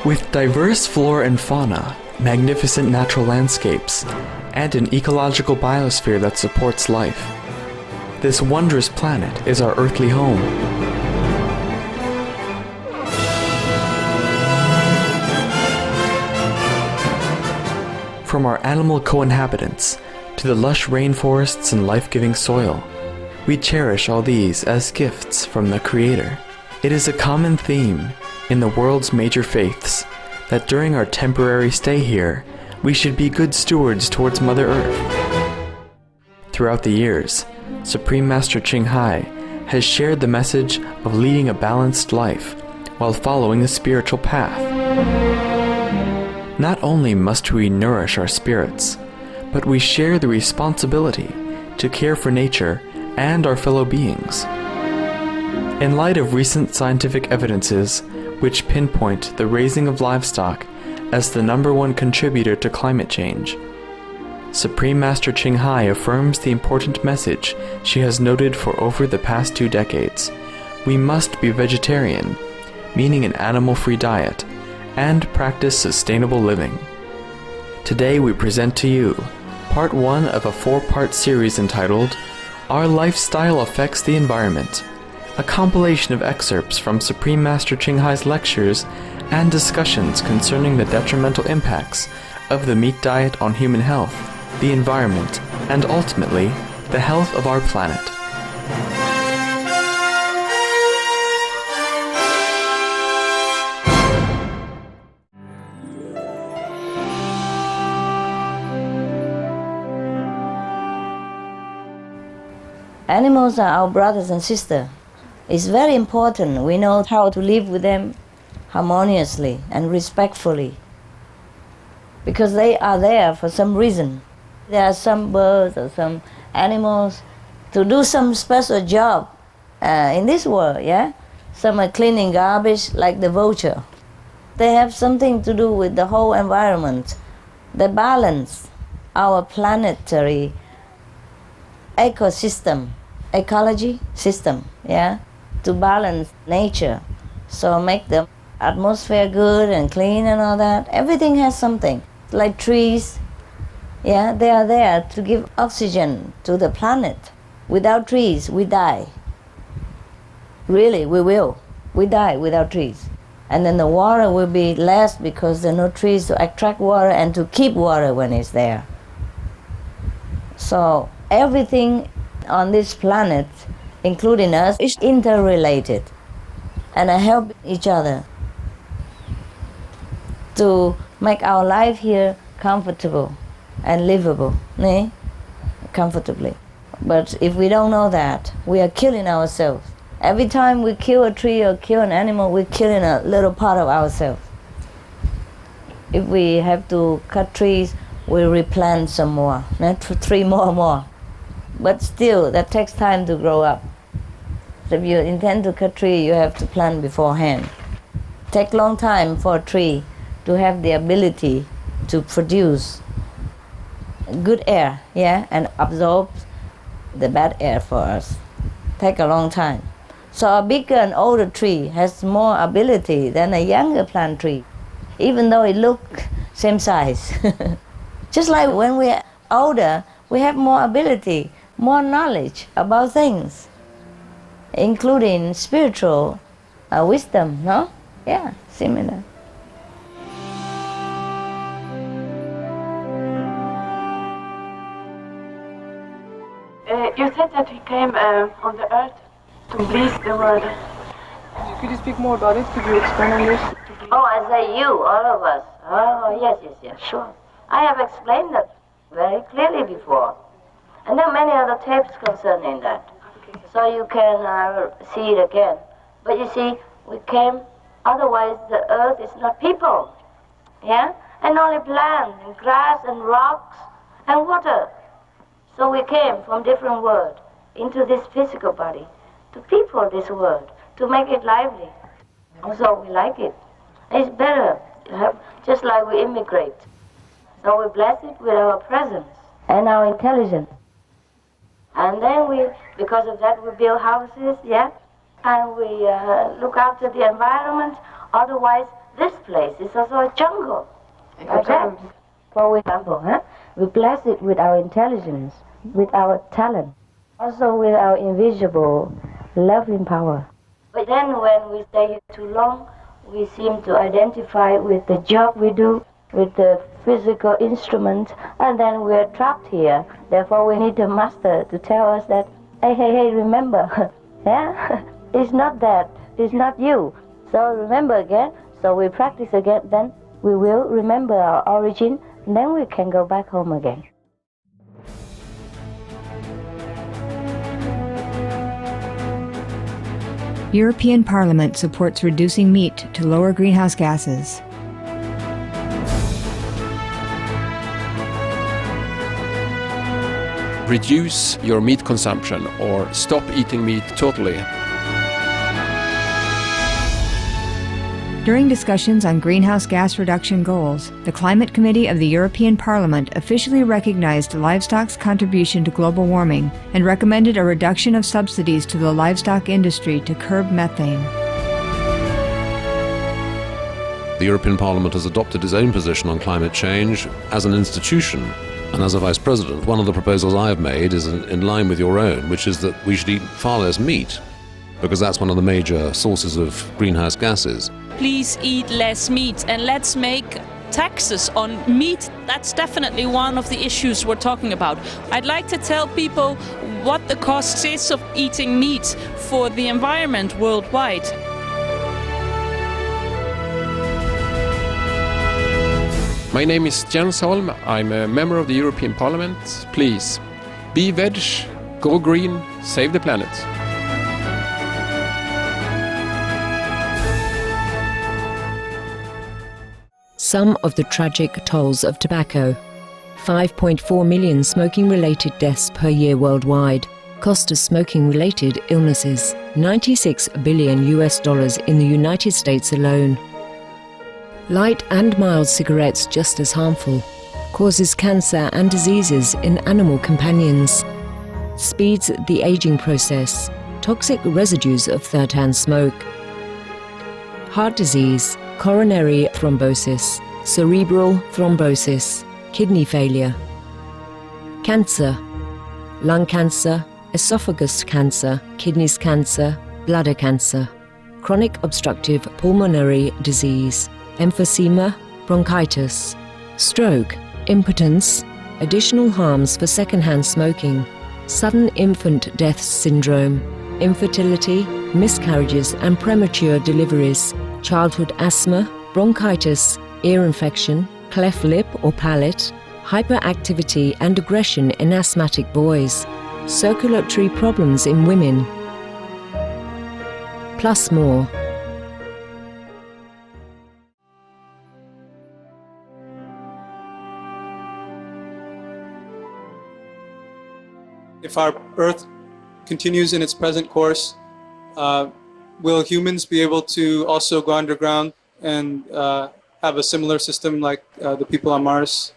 With diverse flora and fauna, magnificent natural landscapes, and an ecological biosphere that supports life, this wondrous planet is our earthly home. From our animal co-inhabitants to the lush rainforests and life-giving soil, we cherish all these as gifts from the Creator. It is a common theme in the world's major faiths that during our temporary stay here, we should be good stewards towards Mother Earth. Throughout the years, Supreme Master Ching Hai has shared the message of leading a balanced life while following a spiritual path. Not only must we nourish our spirits, but we share the responsibility to care for nature and our fellow beings. In light of recent scientific evidences which pinpoint the raising of livestock as the #1 contributor to climate change, Supreme Master Ching Hai affirms the important message she has noted for over the past 2 decades. We must be vegetarian, meaning an animal-free diet, and practice sustainable living. Today we present to you part 1 of a 4-part series entitled Our Lifestyle Affects the Environment, a compilation of excerpts from Supreme Master Ching Hai's lectures and discussions concerning the detrimental impacts of the meat diet on human health, the environment, and ultimately, the health of our planet. Animals are our brothers and sisters. It's very important we know how to live with them harmoniously and respectfully, because they are there for some reason. There are some birds or some animals to do some special job in this world, yeah? Some are cleaning garbage like the vulture. They have something to do with the whole environment. They balance our planetary ecology system, yeah? To balance nature, so make the atmosphere good and clean and all that. Everything has something, like trees, yeah, they are there to give oxygen to the planet. Without trees, we die. Really, we will. We die without trees. And then the water will be less because there are no trees to attract water and to keep water when it's there. So everything on this planet, including us, is interrelated and help each other to make our life here comfortable and livable, comfortably. But if we don't know that, we are killing ourselves. Every time we kill a tree or kill an animal, we're killing a little part of ourselves. If we have to cut trees, we replant some more, not 3 more. But still, that takes time to grow up. So if you intend to cut tree, you have to plant beforehand. Take long time for a tree to have the ability to produce good air, yeah, and absorb the bad air for us. Take a long time. So a bigger and older tree has more ability than a younger plant tree, even though it looks same size. Just like when we're older, we have more ability, more knowledge about things, including spiritual wisdom, no? Yeah, similar. You said that he came on the earth to bless the world. Could you speak more about it? Could you explain on this? Oh, I say you, all of us. Oh, yes, sure. I have explained that very clearly before. And there are many other tapes concerning that. So you can see it again. But you see, we came, otherwise the earth is not people. Yeah? And only plants and grass and rocks and water. So we came from different worlds into this physical body to people this world, to make it lively. Also we like it. It's better, just like we immigrate. So we bless it with our presence and our intelligence. And then because of that, we build houses, yeah? And we look after the environment. Otherwise, This place is also a jungle. Exactly. Okay? For example, we bless it with our intelligence, with our talent, also with our invisible loving power. But then when we stay here too long, we seem to identify with the job we do, with the physical instrument, and then we're trapped here. Therefore, we need a master to tell us that, hey, remember, yeah, it's not that, it's not you. So remember again. So we practice again, then we will remember our origin, and then we can go back home again. European Parliament supports reducing meat to lower greenhouse gases. Reduce your meat consumption or stop eating meat totally. During discussions on greenhouse gas reduction goals, the Climate Committee of the European Parliament officially recognized livestock's contribution to global warming and recommended a reduction of subsidies to the livestock industry to curb methane. The European Parliament has adopted its own position on climate change as an institution. And as a Vice President, one of the proposals I have made is in line with your own, which is that we should eat far less meat, because that's one of the major sources of greenhouse gases. Please eat less meat, and let's make taxes on meat. That's definitely one of the issues we're talking about. I'd like to tell people what the cost is of eating meat for the environment worldwide. My name is Jens Holm. I'm a member of the European Parliament. Please, be veg, go green, save the planet. Some of the tragic tolls of tobacco. 5.4 million smoking-related deaths per year worldwide. Cost of smoking-related illnesses. $96 billion in the United States alone. Light and mild cigarettes just as harmful. Causes cancer and diseases in animal companions. Speeds the aging process. Toxic residues of third-hand smoke. Heart disease, coronary thrombosis, cerebral thrombosis, kidney failure. Cancer, lung cancer, esophagus cancer, kidneys cancer, bladder cancer. Chronic obstructive pulmonary disease. Emphysema, bronchitis, stroke, impotence, additional harms for secondhand smoking, sudden infant death syndrome, infertility, miscarriages and premature deliveries, childhood asthma, bronchitis, ear infection, cleft lip or palate, hyperactivity and aggression in asthmatic boys, circulatory problems in women, plus more. If our Earth continues in its present course, will humans be able to also go underground and have a similar system like the people on Mars?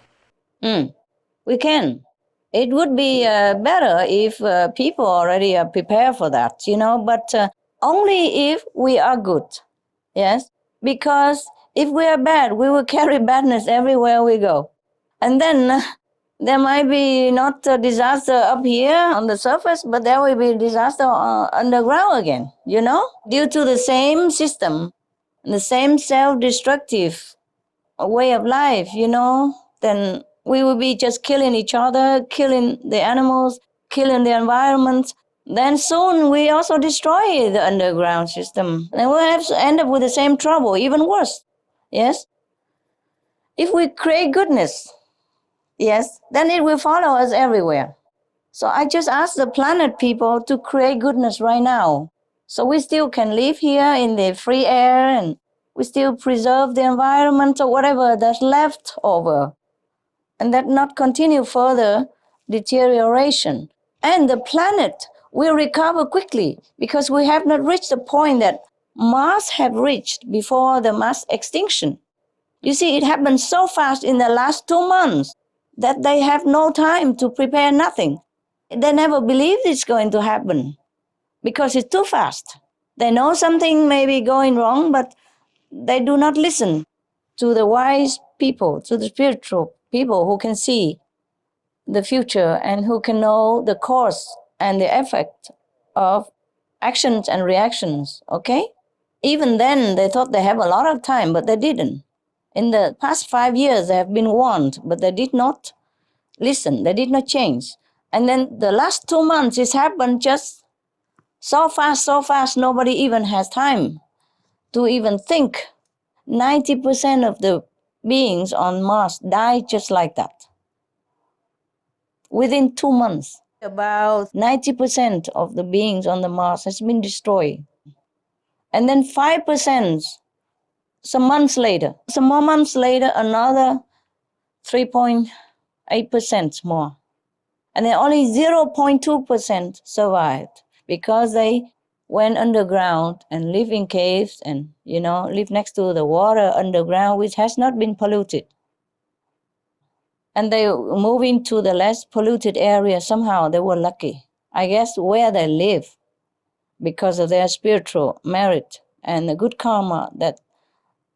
We can. It would be better if people already are prepared for that, but only if we are good, yes? Because if we are bad, we will carry badness everywhere we go. And then there might be not a disaster up here on the surface, but there will be a disaster underground again, due to the same system, the same self-destructive way of life, then we will be just killing each other, killing the animals, killing the environment. Then soon we also destroy the underground system. And we'll have to end up with the same trouble, even worse, yes? If we create goodness, yes, then it will follow us everywhere. So I just ask the planet people to create goodness right now. So we still can live here in the free air and we still preserve the environment or whatever that's left over. And that not continue further deterioration. And the planet will recover quickly because we have not reached the point that Mars had reached before the mass extinction. You see, it happened so fast in the last 2 months that they have no time to prepare nothing. They never believed it's going to happen because it's too fast. They know something may be going wrong, but they do not listen to the wise people, to the spiritual people who can see the future and who can know the cause and the effect of actions and reactions, okay? Even then, they thought they have a lot of time, but they didn't. In the past 5 years, they have been warned, but they did not listen. They did not change. And then the last 2 months, it's happened just so fast, nobody even has time to even think. 90% of the beings on Mars die just like that. Within 2 months, about 90% of the beings on the Mars has been destroyed. And then 5%, some more months later, another 3.8% more. And then only 0.2% survived because they went underground and live in caves and, live next to the water underground, which has not been polluted. And they move into the less polluted area. Somehow they were lucky. I guess where they live, because of their spiritual merit and the good karma, that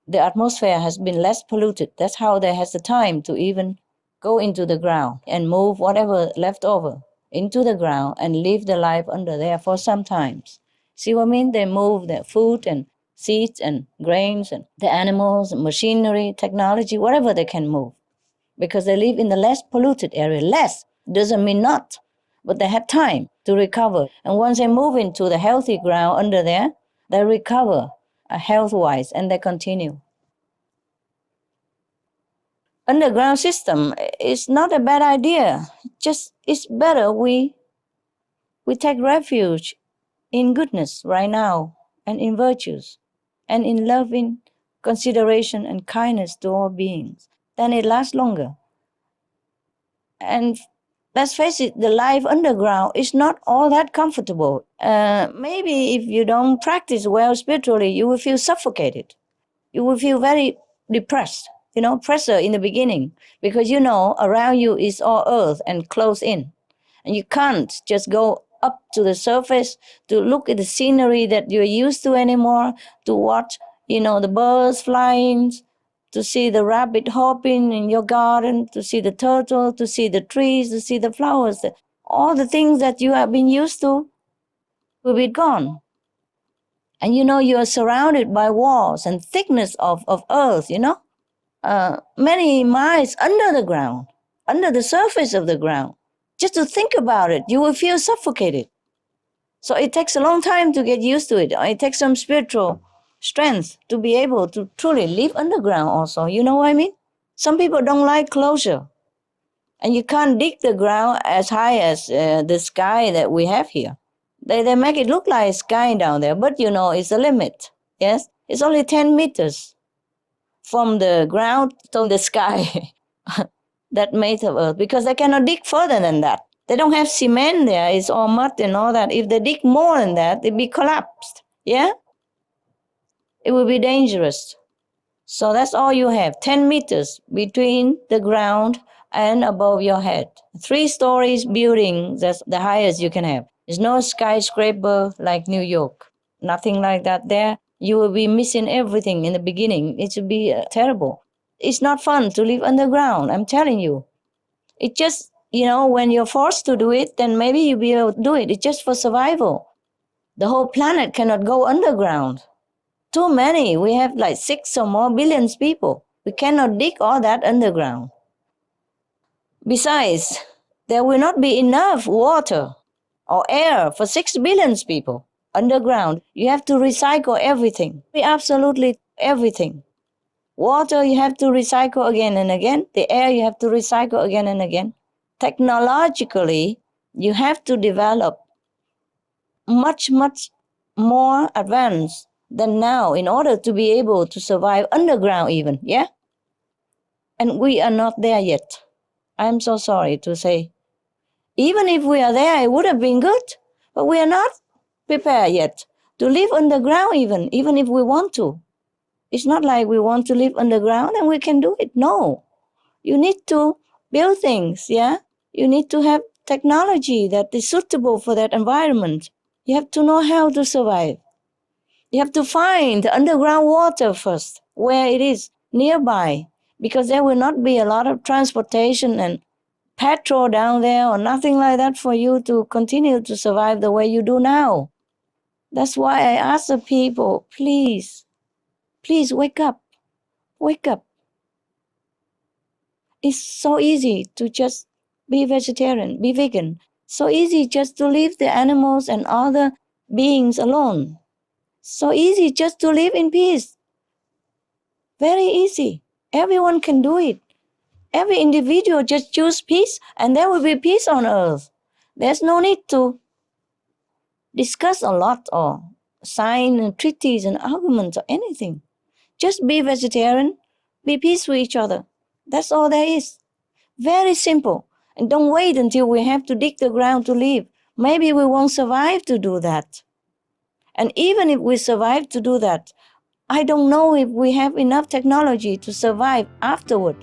the atmosphere has been less polluted. That's how they has the time to even go into the ground and move whatever left over into the ground and live their life under there for some times. See what I mean? They move their food and seeds and grains and the animals and machinery, technology, whatever they can move, because they live in the less polluted area. Less doesn't mean not, but they had time to recover. And once they move into the healthy ground under there, they recover health-wise and they continue. Underground system is not a bad idea. Just it's better we take refuge in goodness right now and in virtues and in loving consideration and kindness to all beings. Then it lasts longer. And let's face it, the life underground is not all that comfortable. Maybe if you don't practice well spiritually, you will feel suffocated. You will feel very depressed, pressure in the beginning, because around you is all earth and closed in. And you can't just go up to the surface to look at the scenery that you're used to anymore, to watch, the birds flying, to see the rabbit hopping in your garden, to see the turtle, to see the trees, to see the flowers. All the things that you have been used to will be gone. And you are surrounded by walls and thickness of earth, many miles under the ground, under the surface of the ground. Just to think about it, you will feel suffocated. So it takes a long time to get used to it. It takes some spiritual strength to be able to truly live underground also. You know what I mean? Some people don't like closure. And you can't dig the ground as high as the sky that we have here. They make it look like sky down there, but it's a limit. Yes? It's only 10 meters from the ground to the sky that made of earth, because they cannot dig further than that. They don't have cement there. It's all mud and all that. If they dig more than that, it'll be collapsed. Yeah? It will be dangerous. So that's all you have, 10 meters between the ground and above your head. 3 stories building, that's the highest you can have. There's no skyscraper like New York. Nothing like that there. You will be missing everything in the beginning. It will be terrible. It's not fun to live underground, I'm telling you. It just, when you're forced to do it, then maybe you'll be able to do it. It's just for survival. The whole planet cannot go underground. Too many. We have like 6 or more billions people. We cannot dig all that underground. Besides, there will not be enough water or air for 6 billion people underground. You have to recycle everything. Absolutely everything. Water you have to recycle again and again. The air you have to recycle again and again. Technologically, you have to develop much, much more advanced than now in order to be able to survive underground even, yeah? And we are not there yet. I'm so sorry to say. Even if we are there, it would have been good, but we are not prepared yet to live underground even if we want to. It's not like we want to live underground and we can do it. No. You need to build things, yeah? You need to have technology that is suitable for that environment. You have to know how to survive. You have to find the underground water first, where it is nearby, because there will not be a lot of transportation and petrol down there or nothing like that for you to continue to survive the way you do now. That's why I ask the people, please wake up. Wake up. It's so easy to just be vegetarian, be vegan. So easy just to leave the animals and other beings alone. So easy just to live in peace. Very easy. Everyone can do it. Every individual just choose peace and there will be peace on earth. There's no need to discuss a lot or sign treaties and arguments or anything. Just be vegetarian, be peace with each other. That's all there is. Very simple. And don't wait until we have to dig the ground to live. Maybe we won't survive to do that. And even if we survive to do that, I don't know if we have enough technology to survive afterward.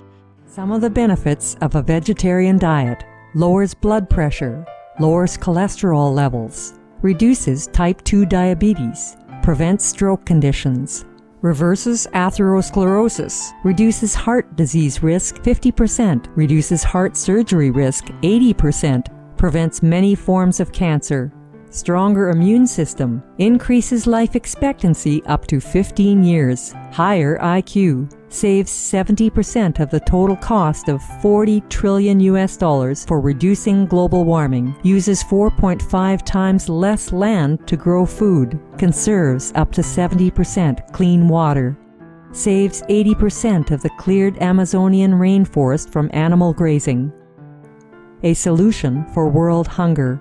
Some of the benefits of a vegetarian diet: lowers blood pressure, lowers cholesterol levels, reduces type 2 diabetes, prevents stroke conditions, reverses atherosclerosis, reduces heart disease risk 50%, reduces heart surgery risk 80%, prevents many forms of cancer, stronger immune system, increases life expectancy up to 15 years, higher IQ, saves 70% of the total cost of $40 trillion for reducing global warming, uses 4.5 times less land to grow food, conserves up to 70% clean water, saves 80% of the cleared Amazonian rainforest from animal grazing. A solution for world hunger.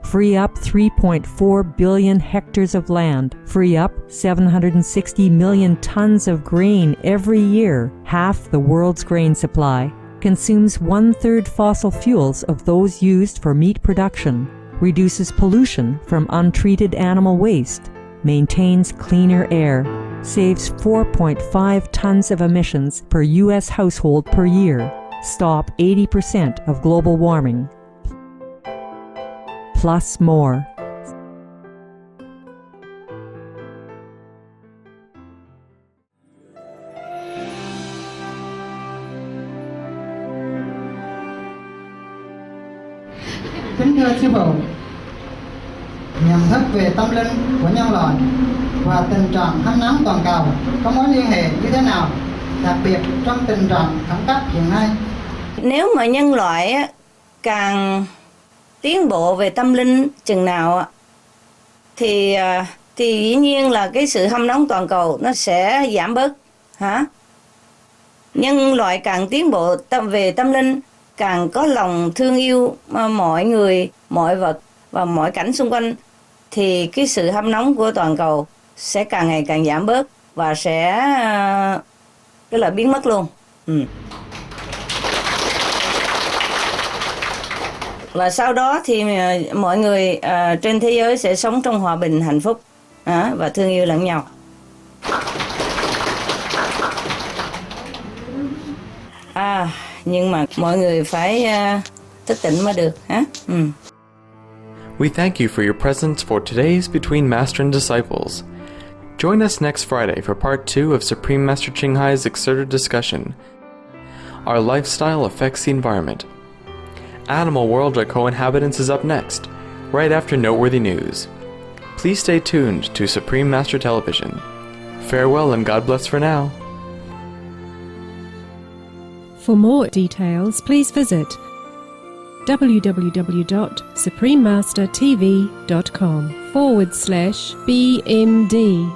Free up 3.4 billion hectares of land, free up 760 million tons of grain every year, half the world's grain supply, consumes 1/3 fossil fuels of those used for meat production, reduces pollution from untreated animal waste, maintains cleaner air, saves 4.5 tons of emissions per U.S. household per year, stop 80% of global warming, plus more. Kính thưa sư phụ, nhận thức về tâm linh của nhân loại và tình trạng hâm nóng toàn cầu có mối liên hệ như thế nào, đặc biệt trong tình trạng khẩn cấp hiện nay? Nếu mà nhân loại càng tiến bộ về tâm linh chừng nào thì dĩ nhiên là cái sự hâm nóng toàn cầu nó sẽ giảm bớt. Nhân loại càng tiến bộ về tâm linh, càng có lòng thương yêu mọi người, mọi vật và mọi cảnh xung quanh, thì cái sự hâm nóng của toàn cầu sẽ càng ngày càng giảm bớt và sẽ tức là biến mất luôn. Và sau đó thì mọi người trên thế giới sẽ sống trong hòa bình, hạnh phúc và thương yêu lẫn nhau. Nhưng mà mọi người phải thức tỉnh mới được. We thank you for your presence for today's Between Master and Disciples. Join us next Friday for part 2 of Supreme Master Ching Hai's exerted discussion. Our lifestyle affects the environment. Animal World by Co-Inhabitants is up next, right after noteworthy news. Please stay tuned to Supreme Master Television. Farewell and God bless for now. For more details, please visit www.suprememastertv.com/BMD